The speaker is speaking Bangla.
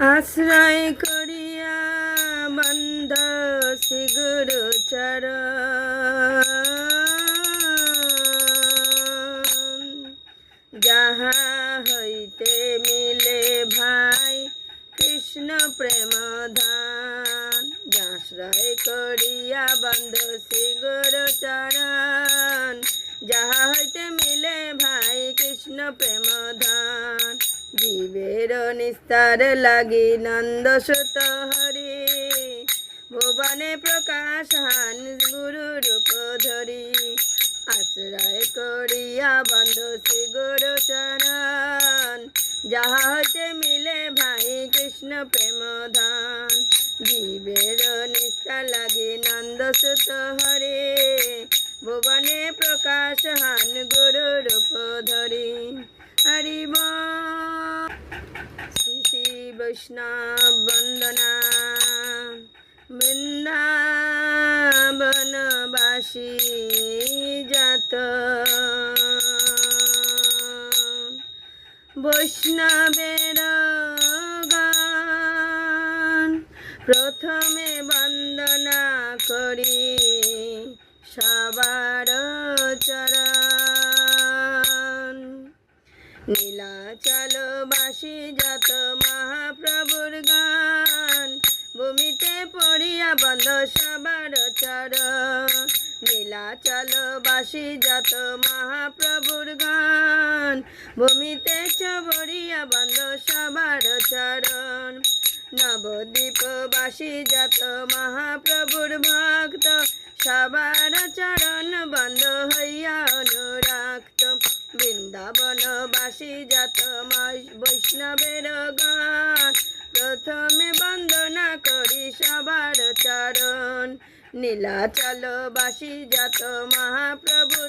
আশ্রয় করিয়া বন্ধ শ্রী গুরু চরণ, যাহা হইতে মিলে ভাই কৃষ্ণ প্রেম ধান। আশ্রয় করিয়া বন্ধ শ্রী গুরু চরণ, যাহা হইতে মিলে ভাই কৃষ্ণ প্রেম ধান। জীবের নিস্তার লাগি নন্দ সুত হরি, ভুবনে প্রকাশ হান গুরু রূপ ধরি। আশ্রয় করিয়া বন্ধ শ্রী গুরু চরণ, যাহা হইতে মিলে ভাই কৃষ্ণ প্রেম ধান। জীবের নিস্তার লাগি নন্দ সুত হরি, ভুবনে প্রকাশ হান গুরু রূপ ধরি। হরি বল। শ্রী শ্রী বৈষ্ণব বন্দনা, বৃন্দাবনবাসী যাত, বৈষ্ণবের গান প্রথমে বন্দনা করি সবার চরণ। নীলাচলবাসী যত মহাপ্রভুর গান, ভূমিতে পড়িয়া বন্ধ সবার চরণ। নীলাচলবাসী যত মহাপ্রভুর গান, ভূমিতে পড়িয়া বন্ধ সবার চরণ। নবদ্বীপবাসী যত মহাপ্রভুর ভক্ত, সবার চরণ বন্ধ হইয়া অনুরাক্ত। বৃন্দাবনবাসী যত বৈষ্ণবের গান, প্রথমে বন্দনা করি সবার চরণ। নীলাচলবাসী যত মহাপ্রভু